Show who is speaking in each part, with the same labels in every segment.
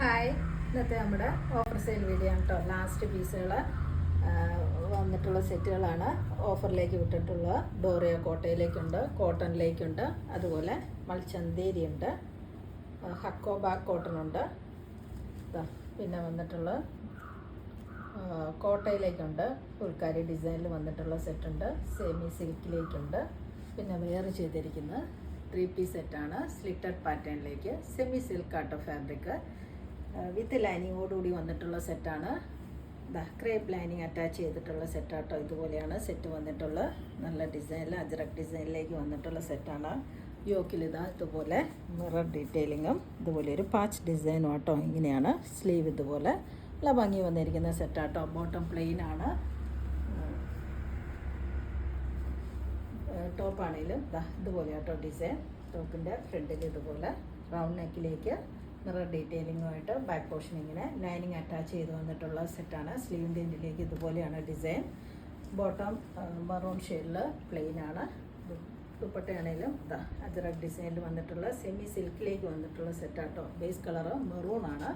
Speaker 1: Hi, ഇന്നത്തെ നമ്മുടെ offer sale video ആണ് കേട്ടോ. ലാസ്റ്റ് പീസുകൾ വന്നിട്ടുള്ള സെറ്റുകളാണ് ഓഫറിലേക്ക് വിട്ടിട്ടുള്ള. ഡോറിയ കോട്ടയിലേക്കുണ്ട്, കോട്ടണിലേക്കുണ്ട്, അതുപോലെ മൽച്ചന്തേരി ഉണ്ട്, ഹക്കോബാക്ക് കോട്ടൺ ഉണ്ട്. പിന്നെ വന്നിട്ടുള്ള കോട്ടയിലേക്കുണ്ട്, ഫുൾക്കാരി ഡിസൈനിൽ വന്നിട്ടുള്ള സെറ്റുണ്ട്, സെമി സിൽക്കിലേക്കുണ്ട്. പിന്നെ വേറെ ചെയ്തിരിക്കുന്ന 3 പീസ് സെറ്റാണ് സ്ലിറ്റഡ് പാറ്റേണിലേക്ക്. സെമി സിൽക്ക് ആട്ടോ ഫാബ്രിക് വിത്ത് ലൈനിങ്ങോടുകൂടി വന്നിട്ടുള്ള സെറ്റാണ്. ക്രേപ്പ് ലൈനിങ് അറ്റാച്ച് ചെയ്തിട്ടുള്ള സെറ്റാട്ടോ. ഇതുപോലെയാണ് സെറ്റ് വന്നിട്ടുള്ള നല്ല ഡിസൈനിൽ അജ്രക് ഡിസൈനിലേക്ക് വന്നിട്ടുള്ള സെറ്റാണ്. യോക്കിൽ ഇതുപോലെ മിറർ ഡീറ്റെയിലിങ്ങും ഇതുപോലെ ഒരു പാച്ച് ഡിസൈനും ആട്ടോ. ഇങ്ങനെയാണ് സ്ലീവ് ഇതുപോലെ നല്ല ഭംഗി വന്നിരിക്കുന്ന സെറ്റാട്ടോ. ബോട്ടം പ്ലെയിൻ ആണ്. ടോപ്പാണെങ്കിലും ഇതുപോലെ ആട്ടോ ഡിസൈൻ. ടോപ്പിൻ്റെ ഫ്രണ്ടിൽ ഇതുപോലെ റൗണ്ട് നെക്കിലേക്ക് മിറർ ഡീറ്റെയിലിങ്ങുമായിട്ട് ബാക്ക് പോർഷൻ ഇങ്ങനെ ലൈനിങ് അറ്റാച്ച് ചെയ്ത് വന്നിട്ടുള്ള സെറ്റാണ്. സ്ലീവിൻ്റെ എൻഡിലേക്ക് ഇതുപോലെയാണ് ഡിസൈൻ. ബോട്ടം മറൂൺ ഷെയ്ഡിൽ പ്ലെയിൻ ആണ്. ദുപ്പട്ടയാണെങ്കിലും അജ്രക് ഡിസൈനിൽ വന്നിട്ടുള്ള സെമി സിൽക്കിലേക്ക് വന്നിട്ടുള്ള സെറ്റാട്ടോ. ബേസ് കളറ് മെറൂൺ ആണ്.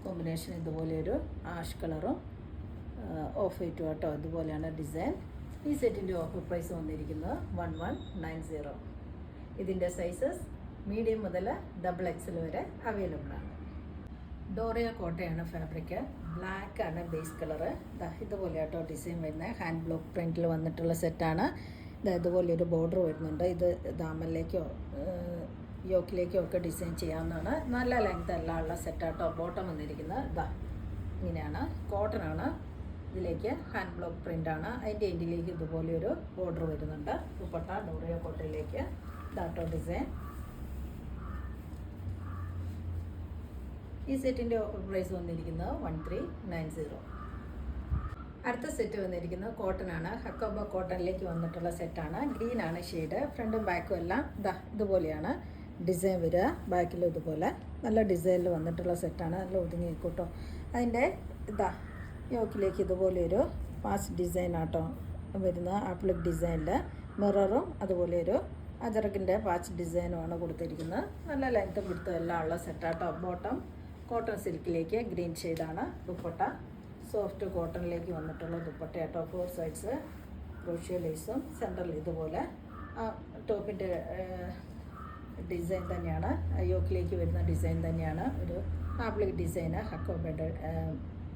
Speaker 1: കോമ്പിനേഷൻ ഇതുപോലെ ഒരു ആഷ് കളറും ഓഫ് വൈറ്റും ആട്ടോ. ഇതുപോലെയാണ് ഡിസൈൻ. ഈ സെറ്റിൻ്റെ ഓഫർ പ്രൈസ് വന്നിരിക്കുന്നത് 1190. ഇതിൻ്റെ സൈസസ് മീഡിയം മുതൽ XXL വരെ അവൈലബിൾ ആണ്. ഡോറിയ കോട്ടയാണ് ഫാബ്രിക്. ബ്ലാക്ക് ആണ് ബേസ് കളറ്. ഇതുപോലെ ആട്ടോ ഡിസൈൻ വരുന്നത്. ഹാൻഡ് ബ്ലോക്ക് പ്രിൻറ്റിൽ വന്നിട്ടുള്ള സെറ്റാണ്. ഇതുപോലെ ഒരു ബോർഡർ വരുന്നുണ്ട്. ഇത് ദാമനിലേക്കോ യോക്കിലേക്കോ ഒക്കെ ഡിസൈൻ ചെയ്യാവുന്നതാണ്. നല്ല ലെങ്ത് എല്ലാം ഉള്ള സെറ്റാട്ടോ. ബോട്ടം വന്നിരിക്കുന്നത് ഇങ്ങനെയാണ്. കോട്ടൺ ആണ്. ഇതിലേക്ക് ഹാൻഡ് ബ്ലോക്ക് പ്രിൻ്റാണ്. അതിൻ്റെ എൻഡിലേക്ക് ഇതുപോലെ ഒരു ബോർഡർ വരുന്നുണ്ട്. ദുപ്പട്ട ഡോറിയ കോട്ടയിലേക്ക് ഇതാട്ടോ ഡിസൈൻ. ഈ സെറ്റിൻ്റെ ഓഫർ പ്രൈസ് വന്നിരിക്കുന്നത് 1390. അടുത്ത സെറ്റ് വന്നിരിക്കുന്നത് കോട്ടൺ ആണ്. ഹക്കോബ കോട്ടണിലേക്ക് വന്നിട്ടുള്ള സെറ്റാണ്. ഗ്രീൻ ആണ് ഷെയ്ഡ്. ഫ്രണ്ടും ബാക്കും എല്ലാം ഇതുപോലെയാണ് ഡിസൈൻ വരിക. ബാക്കിലും ഇതുപോലെ നല്ല ഡിസൈനിൽ വന്നിട്ടുള്ള സെറ്റാണ്. നല്ല ഒതുങ്ങി നിൽക്കൂട്ടോ. അതിൻ്റെ യോക്കിലേക്ക് ഇതുപോലെ ഒരു പാച്ച് ഡിസൈൻ ആട്ടോ വരുന്ന. ആപ്ലിക് ഡിസൈനിൽ മിററും അതുപോലെ ഒരു അജറക്കിൻ്റെ പാച്ച് ഡിസൈനുമാണ് കൊടുത്തിരിക്കുന്നത്. നല്ല ലെങ്ത് പിടുത്തം എല്ലാം ഉള്ള സെറ്റാട്ടോ. ബോട്ടം കോട്ടൺ സിൽക്കിലേക്ക് ഗ്രീൻ ഷെയ്ഡാണ്. ദുപ്പട്ട സോഫ്റ്റ് കോട്ടണിലേക്ക് വന്നിട്ടുള്ള ദുപ്പട്ടയാട്ടോ. 4 സൈഡ്സ് ക്രോഷ്യോ ലേസും സെൻറ്ററിൽ ഇതുപോലെ ടോപ്പിൻ്റെ ഡിസൈൻ തന്നെയാണ്. യോക്കിലേക്ക് വരുന്ന ഡിസൈൻ തന്നെയാണ്. ഒരു ആപ്ലിക് ഡിസൈന് ഹക്കോബയുടെ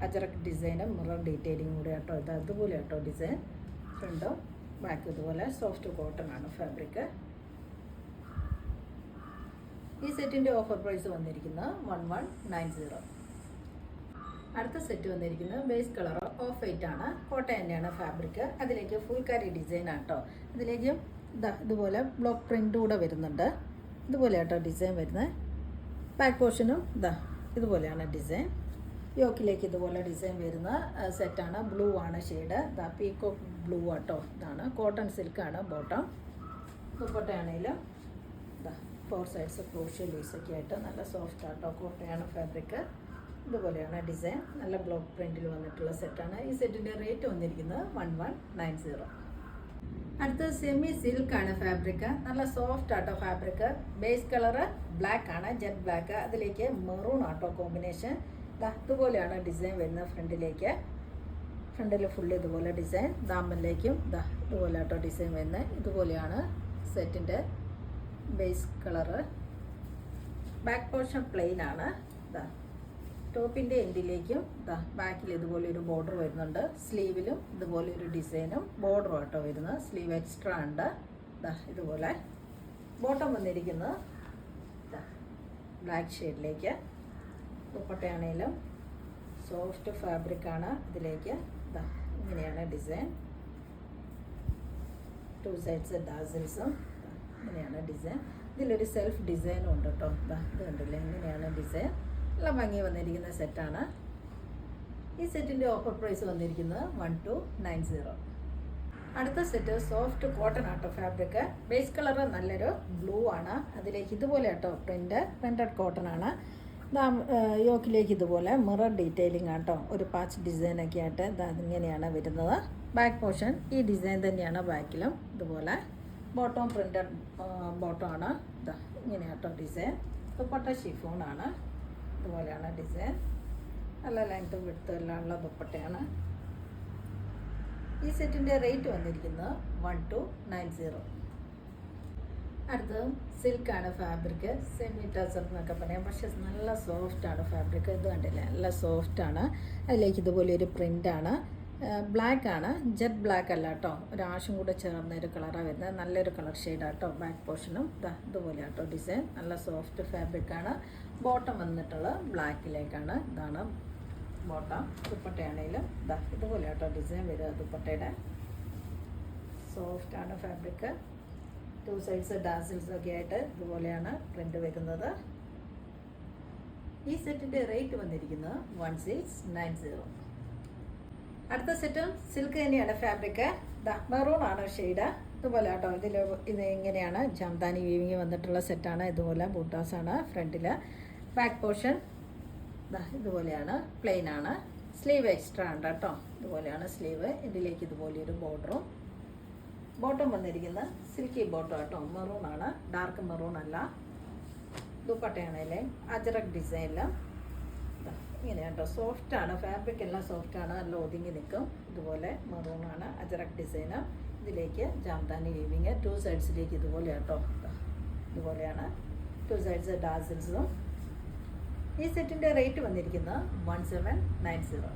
Speaker 1: അജറക് ഡിസൈന് മിറർ ഡീറ്റെയിലിംഗ് കൂടെ ആട്ടോ. അതുപോലെ ആട്ടോ ഡിസൈൻ. ഫ്രണ്ടും ബാക്ക് ഇതുപോലെ സോഫ്റ്റ് കോട്ടൺ ആണ് ഫാബ്രിക്. ഈ സെറ്റിൻ്റെ ഓഫർ പ്രൈസ് വന്നിരിക്കുന്നത് 1190. അടുത്ത സെറ്റ് വന്നിരിക്കുന്നത് ബേസ് കളർ ഓഫ് വൈറ്റ് ആണ്. കോട്ട തന്നെയാണ് ഫാബ്രിക്. അതിലേക്ക് ഫുൾക്കാരി ഡിസൈൻ ആട്ടോ. അതിലേക്ക് ഇതുപോലെ ബ്ലോക്ക് പ്രിൻ്റ് കൂടെ വരുന്നുണ്ട്. ഇതുപോലെ ആട്ടോ ഡിസൈൻ വരുന്നത്. ബാക്ക് പോർഷനും ഇതുപോലെയാണ് ഡിസൈൻ. യോക്കിലേക്ക് ഇതുപോലെ ഡിസൈൻ വരുന്ന സെറ്റാണ്. ബ്ലൂ ആണ് ഷെയ്ഡ്. പീക്കോക്ക് ബ്ലൂ ആട്ടോ. ഇതാണ് കോട്ടൺ സിൽക്കാണ് ബോട്ടം. ദുപ്പട്ടയാണെങ്കിലും 4 സൈഡ്സ് ക്രോഷ്യോ ലീസൊക്കെ ആയിട്ട് നല്ല സോഫ്റ്റ് ആട്ടോ. കോട്ടയാണ് ഫാബ്രിക്. ഇതുപോലെയാണ് ഡിസൈൻ. നല്ല ബ്ലോക്ക് പ്രിൻറ്റിൽ വന്നിട്ടുള്ള സെറ്റാണ്. ഈ സെറ്റിൻ്റെ റേറ്റ് വന്നിരിക്കുന്നത് 1190. അടുത്തത് സെമി സിൽക്കാണ് ഫാബ്രിക്. നല്ല സോഫ്റ്റ് ആട്ടോ ഫാബ്രിക്. ബേസ് കളറ് ബ്ലാക്ക് ആണ്, ജെറ്റ് ബ്ലാക്ക്. അതിലേക്ക് മെറൂൺ ആട്ടോ കോമ്പിനേഷൻ. ഇതുപോലെയാണ് ഡിസൈൻ വരുന്നത്. ഫ്രണ്ടിൽ ഫുള്ള് ഇതുപോലെ ഡിസൈൻ. ദാമ്പനിലേക്കും ഇതുപോലെ ആട്ടോ ഡിസൈൻ വരുന്നത്. ഇതുപോലെയാണ് സെറ്റിൻ്റെ base colour. Back portion plain ആണ്. ടോപ്പിൻ്റെ എൻഡിലേക്കും ബാക്കിൽ ഇതുപോലെ ഒരു ബോർഡർ വരുന്നുണ്ട്. സ്ലീവിലും ഇതുപോലെ ഒരു ഡിസൈനും ബോർഡറും ആട്ടോ വരുന്നത്. സ്ലീവ് എക്സ്ട്രാ ഉണ്ട്. ഇതുപോലെ ബോട്ടം വന്നിരിക്കുന്നത് ബ്ലാക്ക് ഷെയ്ഡിലേക്ക്. ദുപ്പട്ടയാണെങ്കിലും സോഫ്റ്റ് ഫാബ്രിക്കാണ്. ഇതിലേക്ക് ഇങ്ങനെയാണ് ഡിസൈൻ. 2 സൈഡ്സ് ഡാസിൽസും ഇങ്ങനെയാണ് ഡിസൈൻ. ഇതിലൊരു സെൽഫ് ഡിസൈനും ഉണ്ട് കേട്ടോ. ഇത് കണ്ടില്ലേ, ഇങ്ങനെയാണ് ഡിസൈൻ. നല്ല ഭംഗി വന്നിരിക്കുന്ന സെറ്റാണ്. ഈ സെറ്റിൻ്റെ ഓഫർ പ്രൈസ് വന്നിരിക്കുന്നത് 1290. അടുത്ത സെറ്റ് സോഫ്റ്റ് കോട്ടൺ ആട്ടോ ഫാബ്രിക്. ബേസ് കളറ് നല്ലൊരു ബ്ലൂ ആണ്. അതിലേക്ക് ഇതുപോലെ ആട്ടോ പ്രിൻറ്റഡ് കോട്ടൺ ആണ്. യോക്കിലേക്ക് ഇതുപോലെ മിറർ ഡീറ്റെയിലിംഗ് ആട്ടോ. ഒരു പാച്ച് ഡിസൈനൊക്കെ ആയിട്ട് ഇങ്ങനെയാണ് വരുന്നത്. ബാക്ക് പോർഷൻ ഈ ഡിസൈൻ തന്നെയാണ് ബാക്കിലും. ഇതുപോലെ ബോട്ടം പ്രിൻറ്റഡ് ബോട്ടം ആണ്. ഇങ്ങനെയാട്ടോ ഡിസൈൻ. ദുപ്പട്ട ഷിഫോണാണ്. ഇതുപോലെയാണ് ഡിസൈൻ. നല്ല ലെങ്ത്തും വിഡ്ത്തും എല്ലാം ഉള്ള ദുപ്പട്ടയാണ്. ഈ സെറ്റിൻ്റെ റേറ്റ് വന്നിരിക്കുന്നത് 1290. അടുത്തത് സിൽക്കാണ് ഫാബ്രിക്. സെമി ടസർ എന്നൊക്കെ പറയാം, പക്ഷെ നല്ല സോഫ്റ്റാണ് ഫാബ്രിക്. ഇത് കണ്ടില്ലേ, നല്ല സോഫ്റ്റാണ്. അതിലേക്ക് ഇതുപോലെ ഒരു പ്രിൻ്റാണ്. ബ്ലാക്കാണ്, ജെറ്റ് ബ്ലാക്ക് അല്ല കേട്ടോ, ഒരു ആഷും കൂടെ ചേർന്നൊരു കളറാണ് വരുന്നത്. നല്ലൊരു കളർ ഷെയ്ഡാണ് കേട്ടോ. ബാക്ക് പോർഷനും ഇതുപോലെ കേട്ടോ ഡിസൈൻ. നല്ല സോഫ്റ്റ് ഫാബ്രിക്കാണ്. ബോട്ടം വന്നിട്ടുള്ളത് ബ്ലാക്കിലേക്കാണ്. ഇതാണ് ബോട്ടം. ദുപ്പട്ടയാണെങ്കിലും ഇതുപോലെ കേട്ടോ ഡിസൈൻ വരിക. ദുപ്പട്ടയുടെ സോഫ്റ്റാണ് ഫാബ്രിക്. 2 സൈഡ്സ് ഡാസിൽസ് ഒക്കെ ആയിട്ട് ഇതുപോലെയാണ് പ്രിൻ്റ് വരുന്നത്. ഈ സെറ്റിൻ്റെ റേറ്റ് വന്നിരിക്കുന്നത് 1690. അടുത്ത സെറ്റും സിൽക്ക് തന്നെയാണ് ഫാബ്രിക്. മെറൂൺ ആണ് ഷെയ്ഡ്. ഇതുപോലെ കേട്ടോ. ഇത് ഇങ്ങനെയാണ് ജാംദാനി വീവിങ് വന്നിട്ടുള്ള സെറ്റാണ്. ഇതുപോലെ ബൂട്ടാസാണ് ഫ്രണ്ടിൽ. ബാക്ക് പോർഷൻ ഇതുപോലെയാണ്, പ്ലെയിൻ ആണ്. സ്ലീവ് എക്സ്ട്രാ ഉണ്ട് കേട്ടോ. ഇതുപോലെയാണ് സ്ലീവ്. ഇതിലേക്ക് ഇതുപോലെ ഒരു ബോർഡറും. ബോട്ടം വന്നിരിക്കുന്ന സിൽക്കി ബോട്ടം കേട്ടോ. മെറൂൺ ആണ്, ഡാർക്ക് മെറൂൺ അല്ല. ദുപ്പട്ടയാണല്ലേ അജറക് ഡിസൈനിൽ ഇങ്ങനെ കേട്ടോ. സോഫ്റ്റാണ് ഫാബ്രിക്, എല്ലാം സോഫ്റ്റാണ്, നല്ല ഒതുങ്ങി നിൽക്കും. ഇതുപോലെ മെറൂണാണ്, അജറക് ഡിസൈന്. ഇതിലേക്ക് ജാംദാനി വീവിങ് 2 സൈഡ്സിലേക്ക് ഇതുപോലെ കേട്ടോ. ഇതുപോലെയാണ് 2 സൈഡ്സ് ഡാസിൽസും. ഈ സെറ്റിൻ്റെ റേറ്റ് വന്നിരിക്കുന്നത് 1790.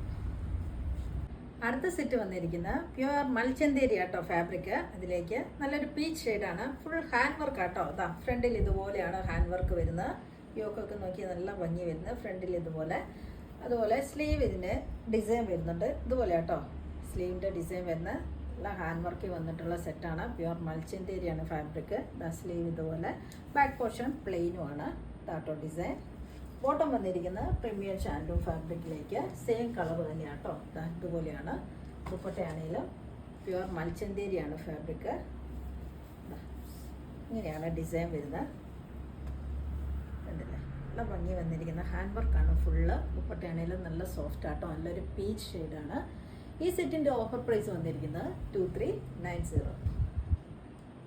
Speaker 1: അടുത്ത സെറ്റ് വന്നിരിക്കുന്ന പ്യുവർ മൽച്ചന്തേരി കേട്ടോ ഫാബ്രിക്. അതിലേക്ക് നല്ലൊരു പീച്ച് ഷെയ്ഡാണ്. ഫുൾ ഹാൻഡ് വർക്ക് കേട്ടോ. ഫ്രണ്ടിൽ ഇതുപോലെയാണ് ഹാൻഡ് വർക്ക് വരുന്നത്. യോക്കൊക്കെ നോക്കി നല്ല ഭംഗി വരുന്നത്. ഫ്രണ്ടിൽ ഇതുപോലെ. അതുപോലെ സ്ലീവ് ഇതിൻ്റെ ഡിസൈൻ വരുന്നുണ്ട്. ഇതുപോലെ കേട്ടോ സ്ലീവിൻ്റെ ഡിസൈൻ വരുന്ന നല്ല ഹാൻഡ് വർക്ക് വന്നിട്ടുള്ള സെറ്റാണ്. പ്യുവർ മൽച്ചന്തേരിയാണ് ഫാബ്രിക്. സ്ലീവ് ഇതുപോലെ. ബാക്ക് പോർഷൻ പ്ലെയിനുമാണ് കേട്ടോ ഡിസൈൻ. ബോട്ടം വന്നിരിക്കുന്നത് പ്രീമിയം ഷാൻഡൂം ഫാബ്രിക്കിലേക്ക് സെയിം കളർ തന്നെയാണ് കേട്ടോ. ഇതുപോലെയാണ്. ദുപ്പട്ടയാണെങ്കിലും പ്യുവർ മൽച്ചന്തേരിയാണ് ഫാബ്രിക്. ഇങ്ങനെയാണ് ഡിസൈൻ വരുന്നത്. കണ്ടില്ലേ, നല്ല ഭംഗി വന്നിരിക്കുന്ന ഹാൻഡ് വർക്കാണ് ഫുള്ള്. ദുപ്പട്ടയാണെങ്കിലും നല്ല സോഫ്റ്റ് ആട്ടോ, നല്ലൊരു പീച്ച് ഷെയ്ഡാണ്. ഈ സെറ്റിൻ്റെ ഓഫർ പ്രൈസ് വന്നിരിക്കുന്നത് 2390.